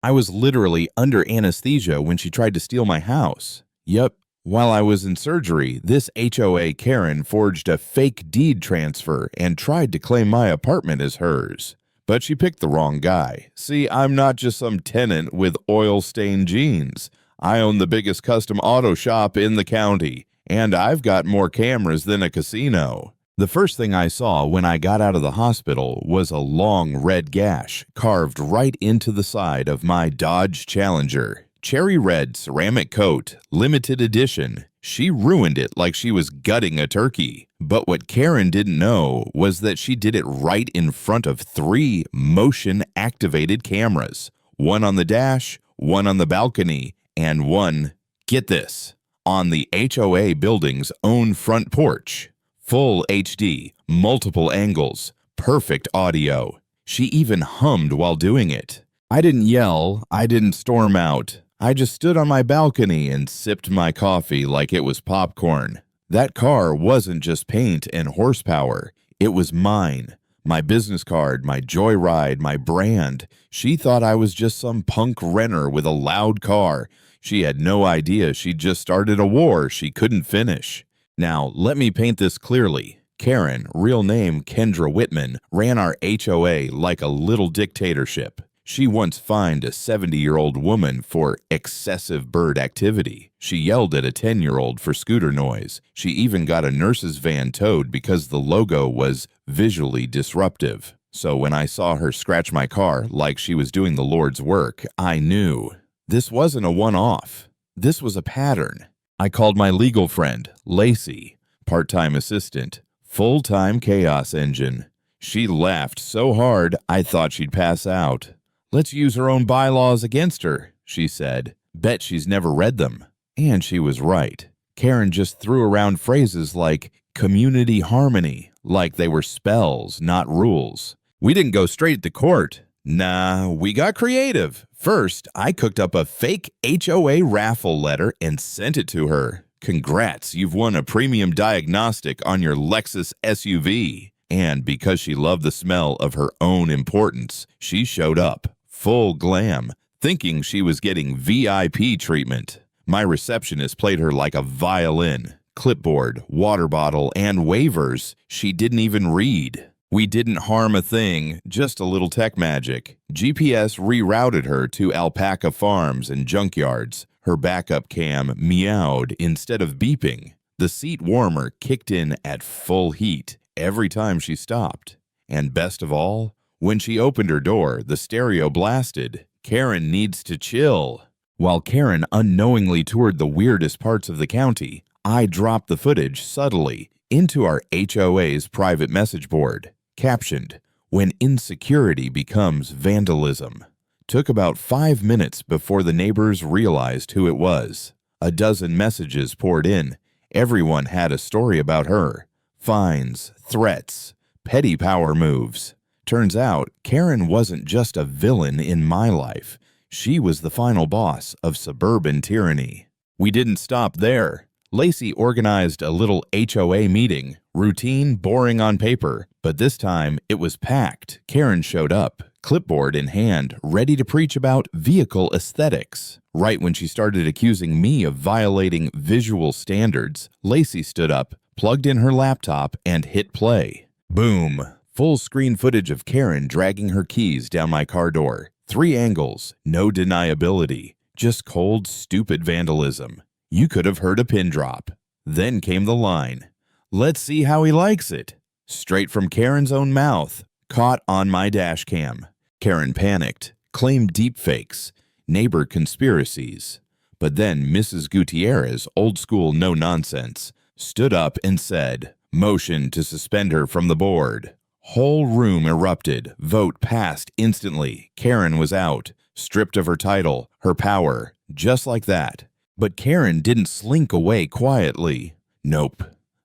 I was literally under anesthesia when she tried to steal my house. Yep, while I was in surgery, this HOA Karen forged a fake deed transfer and tried to claim my apartment as hers. But she picked the wrong guy. See, I'm not just some tenant with oil-stained jeans. I own the biggest custom auto shop in the county, and I've got more cameras than a casino. The first thing I saw when I got out of the hospital was a long red gash carved right into the side of my Dodge Challenger. Cherry red ceramic coat, limited edition. She ruined it like she was gutting a turkey. But what Karen didn't know was that she did it right in front of 3 motion-activated cameras. One on the dash, one on the balcony, and one, get this, on the HOA building's own front porch. Full HD, multiple angles, perfect audio. She even hummed while doing it. I didn't yell, I didn't storm out. I just stood on my balcony and sipped my coffee like it was popcorn. That car wasn't just paint and horsepower. It was mine. My business card, my joyride, my brand. She thought I was just some punk renter with a loud car. She had no idea she'd just started a war she couldn't finish. Now, let me paint this clearly. Karen, real name Kendra Whitman, ran our HOA like a little dictatorship. She once fined a 70-year-old woman for excessive bird activity. She yelled at a 10-year-old for scooter noise. She even got a nurse's van towed because the logo was visually disruptive. So when I saw her scratch my car like she was doing the Lord's work, I knew. This wasn't a one-off. This was a pattern. I called my legal friend, Lacey, part-time assistant, full-time chaos engine. She laughed so hard I thought she'd pass out. Let's use her own bylaws against her, she said. Bet she's never read them. And she was right. Karen just threw around phrases like community harmony, like they were spells, not rules. We didn't go straight to court. Nah, we got creative. First, I cooked up a fake HOA raffle letter and sent it to her. Congrats, you've won a premium diagnostic on your Lexus SUV. And because she loved the smell of her own importance, she showed up, full glam, thinking she was getting VIP treatment. My receptionist played her like a violin. Clipboard, water bottle, and waivers she didn't even read. We didn't harm a thing, just a little tech magic. GPS rerouted her to alpaca farms and junkyards. Her backup cam meowed instead of beeping. The seat warmer kicked in at full heat every time she stopped. And best of all, when she opened her door, the stereo blasted, "Karen needs to chill." While Karen unknowingly toured the weirdest parts of the county, I dropped the footage subtly into our HOA's private message board. Captioned, "When insecurity becomes vandalism." Took about 5 minutes before the neighbors realized who it was. A dozen messages poured in. Everyone had a story about her. Fines, threats, petty power moves. Turns out, Karen wasn't just a villain in my life. She was the final boss of suburban tyranny. We didn't stop there. Lacey organized a little HOA meeting, routine, boring on paper, but this time it was packed. Karen showed up, clipboard in hand, ready to preach about vehicle aesthetics. Right when she started accusing me of violating visual standards, Lacey stood up, plugged in her laptop, and hit play. Boom! Full screen footage of Karen dragging her keys down my car door. 3 angles, no deniability, just cold, stupid vandalism. You could have heard a pin drop. Then came the line, "Let's see how he likes it." Straight from Karen's own mouth, caught on my dash cam. Karen panicked, claimed deepfakes, neighbor conspiracies. But then Mrs. Gutierrez, old school no nonsense, stood up and said, "Motion to suspend her from the board." Whole room erupted. Vote passed instantly. Karen was out, stripped of her title, her power, just like that. But Karen didn't slink away quietly. Nope.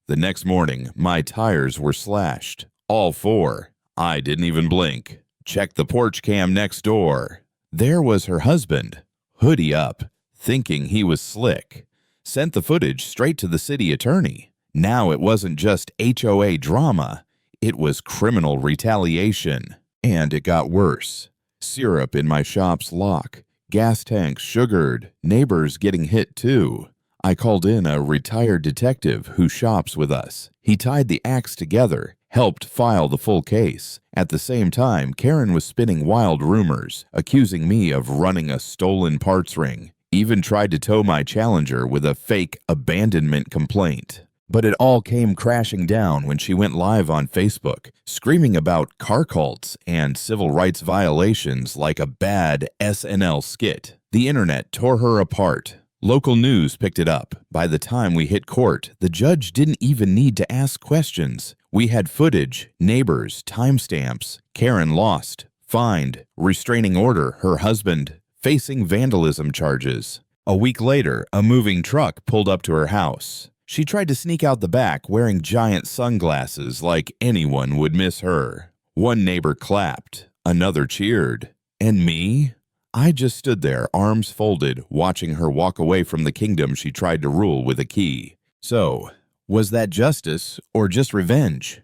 The next morning, my tires were slashed. All 4. I didn't even blink. Checked the porch cam next door. There was her husband, hoodie up, thinking he was slick. Sent the footage straight to the city attorney. Now it wasn't just HOA drama. It was criminal retaliation. And it got worse. Syrup in my shop's lock. gas tanks sugared, neighbors getting hit too. I called in a retired detective who shops with us. He tied the acts together, helped file the full case. At the same time, Karen was spinning wild rumors, accusing me of running a stolen parts ring. Even tried to tow my Challenger with a fake abandonment complaint. But it all came crashing down when she went live on Facebook, screaming about car cults and civil rights violations like a bad SNL skit. The internet tore her apart. Local news picked it up. By the time we hit court, the judge didn't even need to ask questions. We had footage, neighbors, timestamps. Karen lost, fined, restraining order, her husband facing vandalism charges. A week later, a moving truck pulled up to her house. She tried to sneak out the back wearing giant sunglasses like anyone would miss her. One neighbor clapped, another cheered. And me? I just stood there, arms folded, watching her walk away from the kingdom she tried to rule with a key. So, was that justice or just revenge?